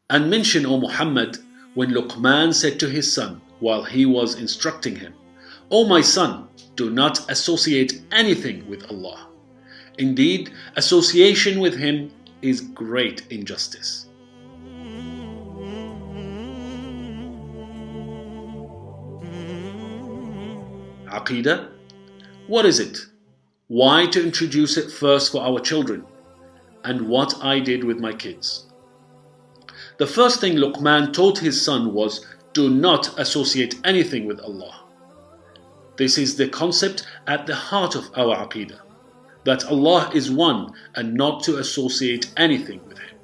And mention, O Muhammad, when Luqman said to his son while he was instructing him, O my son, do not associate anything with Allah. Indeed, association with Him is great injustice. Aqeedah, what is it? Why to introduce it first for our children? And what I did with my kids. The first thing Luqman taught his son was, do not associate anything with Allah. This is the concept at the heart of our Aqeedah, that Allah is one and not to associate anything with Him.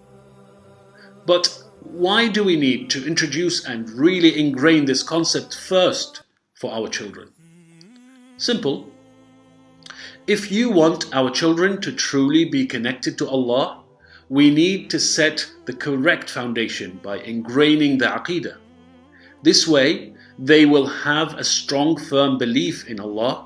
But why do we need to introduce and really ingrain this concept first for our children? Simple. If you want our children to truly be connected to Allah, we need to set the correct foundation by ingraining the Aqeedah. This way, they will have a strong, firm belief in Allah.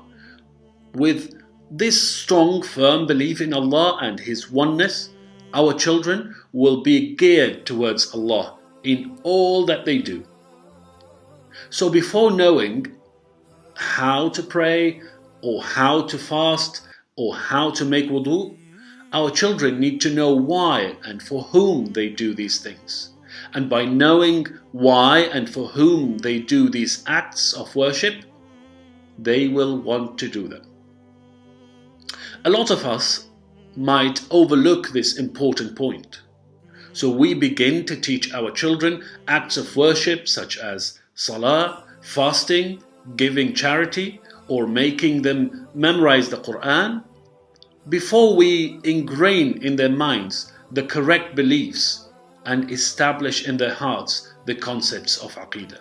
With this strong, firm belief in Allah and His oneness, our children will be geared towards Allah in all that they do. So before knowing how to pray, or how to fast, or how to make wudu, our children need to know why and for whom they do these things. And by knowing why and for whom they do these acts of worship, they will want to do them. A lot of us might overlook this important point. So we begin to teach our children acts of worship such as salah, fasting, giving charity, or making them memorize the Quran, before we ingrain in their minds the correct beliefs and establish in their hearts the concepts of Aqeedah.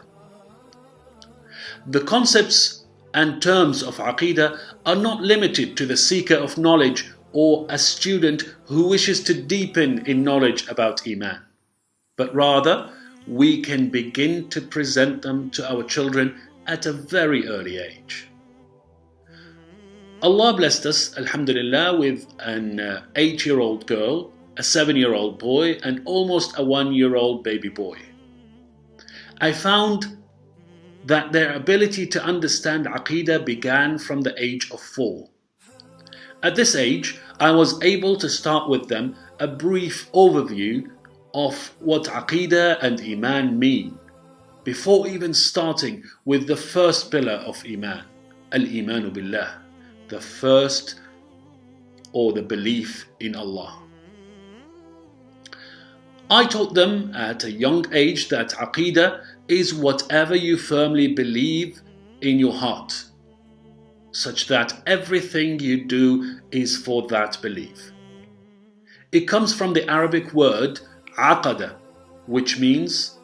The concepts and terms of Aqeedah are not limited to the seeker of knowledge or a student who wishes to deepen in knowledge about Iman, but rather we can begin to present them to our children at a very early age. Allah blessed us, alhamdulillah, with an 8-year-old girl, a 7-year-old boy, and almost a 1-year-old baby boy. I found that their ability to understand Aqeedah began from the age of 4. At this age, I was able to start with them a brief overview of what Aqeedah and Iman mean, before even starting with the first pillar of Iman, Al-Imanu Billah, the first or the belief in Allah. I taught them at a young age that Aqeedah is whatever you firmly believe in your heart, such that everything you do is for that belief. It comes from the Arabic word aqada, which means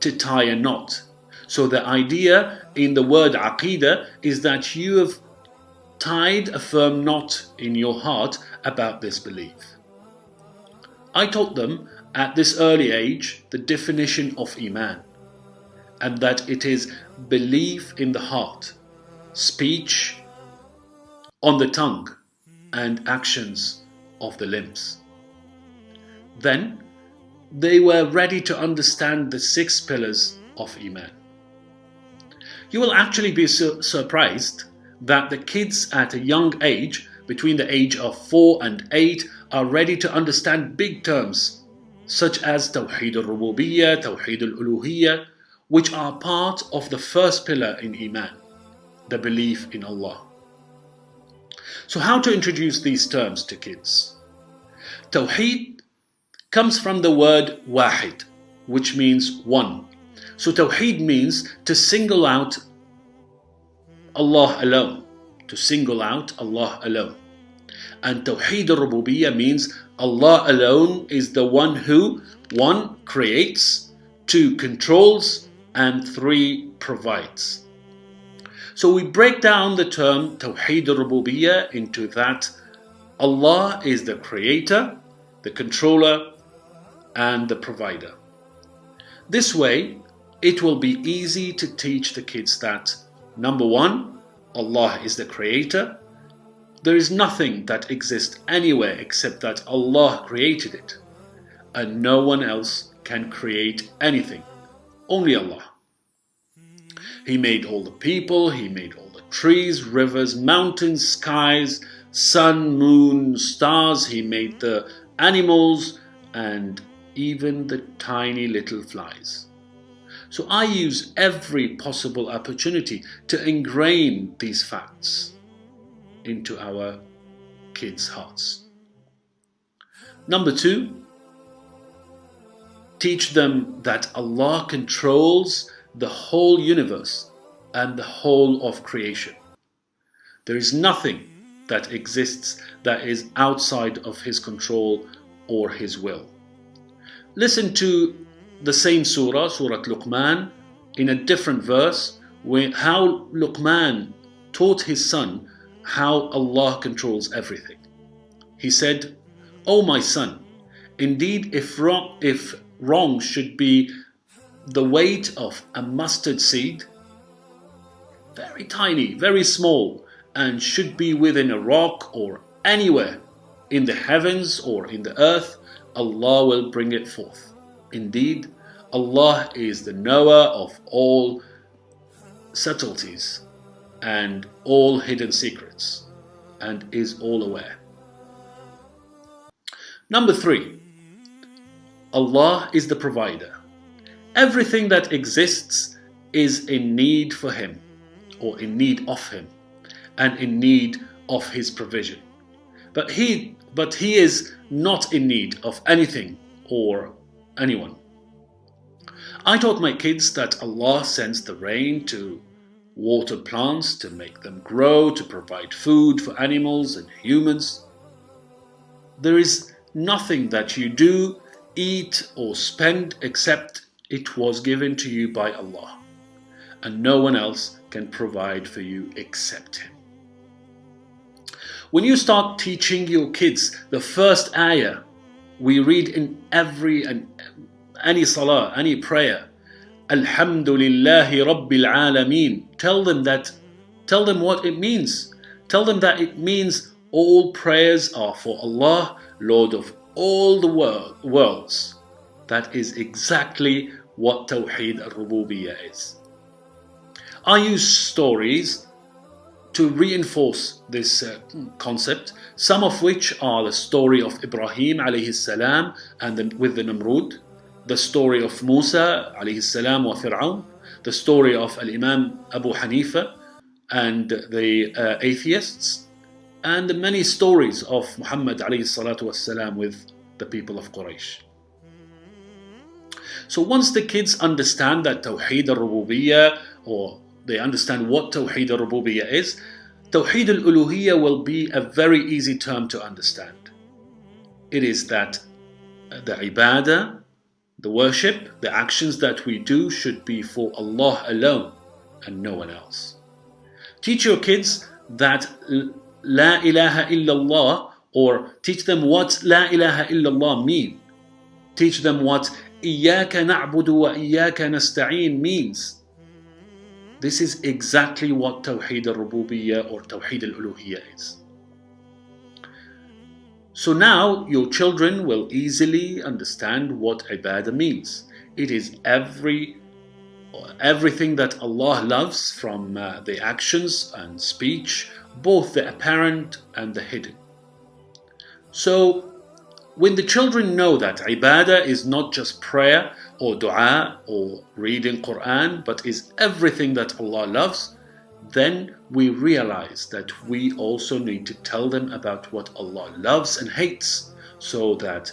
to tie a knot. So the idea in the word Aqeedah is that you have tied a firm knot in your heart about this belief. I taught them at this early age the definition of Iman, and that it is belief in the heart, speech on the tongue, and actions of the limbs. Then they were ready to understand the 6 pillars of Iman. You will actually be surprised that the kids at a young age, between the age of 4 and 8, are ready to understand big terms such as Tawhid Rububiyyah, Tawhid Uluhiyyah, which are part of the first pillar in Iman, the belief in Allah. So how to introduce these terms to kids? Tawheed comes from the word wahid, which means one. So Tawheed means to single out Allah alone, to single out Allah alone. And Tawheed al-Rububiyyah means Allah alone is the one who, 1, creates, 2, controls, and 3, provides. So we break down the term Tawheed al-Rububiyyah into that Allah is the creator, the controller, and the provider. This way, it will be easy to teach the kids that, number 1, Allah is the creator. There is nothing that exists anywhere except that Allah created it, and no one else can create anything. Only Allah. He made all the people, He made all the trees, rivers, mountains, skies, sun, moon, stars. He made the animals and even the tiny little flies. So I use every possible opportunity to ingrain these facts into our kids' hearts. Number 2, teach them that Allah controls the whole universe and the whole of creation. There is nothing that exists that is outside of His control or His will. Listen to the same surah, Surah Luqman, in a different verse, how Luqman taught his son how Allah controls everything. He said, "O my son, indeed if wrong should be the weight of a mustard seed, very tiny, very small, and should be within a rock or anywhere in the heavens or in the earth, Allah will bring it forth. Indeed, Allah is the knower of all subtleties and all hidden secrets, and is all aware." Number 3, Allah is the provider. Everything that exists is in need for Him, or in need of Him, and in need of His provision. But He is not in need of anything or anyone. I taught my kids that Allah sends the rain to water plants, to make them grow, to provide food for animals and humans. There is nothing that you do, eat or spend except it was given to you by Allah, and no one else can provide for you except Him. When you start teaching your kids the first ayah we read in any salah, any prayer, Alhamdulillahi Rabbil Alameen, tell them what it means. Tell them that it means all prayers are for Allah, Lord of all the worlds. That is exactly what Tawhid Rububiyyah is. I use stories to reinforce this concept, some of which are the story of Ibrahim alayhi salam with the Namrud, the story of Musa alayhi salam wa Fir'aun, the story of Al-Imam Abu Hanifa and the atheists, and the many stories of Muhammad alayhi salatu wassalam with the people of Quraysh. So once the kids understand that Tawhid al-Rububiyyah, or they understand what Tawhid al-Rububiyyah is, Tawhid al-Uluhiyyah will be a very easy term to understand. It is that the ibadah, the worship, the actions that we do should be for Allah alone and no one else. Teach your kids that La ilaha illallah, or teach them what La ilaha illallah mean. Teach them what Iyyaka na'budu wa Iyyaka nasta'een means. This is exactly what Tawhid al-Rububiyyah or Tawhid al-Uluhiyyah is. So now your children will easily understand what ibadah means. It is everything that Allah loves, from the actions and speech, both the apparent and the hidden. So when the children know that ibadah is not just prayer or dua or reading Quran, but is everything that Allah loves, then we realize that we also need to tell them about what Allah loves and hates, so that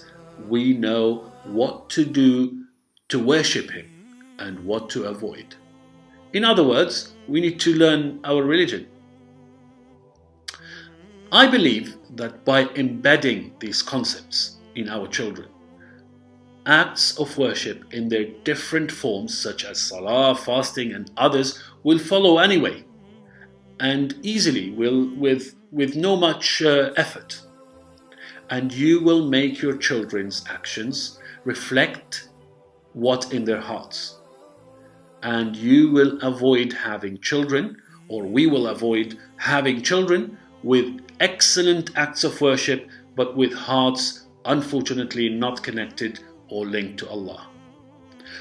we know what to do to worship Him and what to avoid. In other words, we need to learn our religion. I believe that by embedding these concepts in our children, acts of worship in their different forms, such as salah, fasting and others, will follow anyway, and easily, with no much effort. And you will make your children's actions reflect what in their hearts. And you will avoid having children, or we will avoid having children with excellent acts of worship, but with hearts unfortunately not connected or linked to Allah.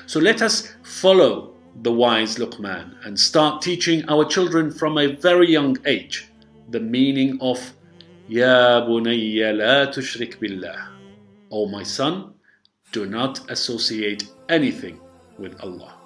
So let us follow the wise Luqman and start teaching our children from a very young age the meaning of Ya bunayya la tushrik billah. O my son, do not associate anything with Allah.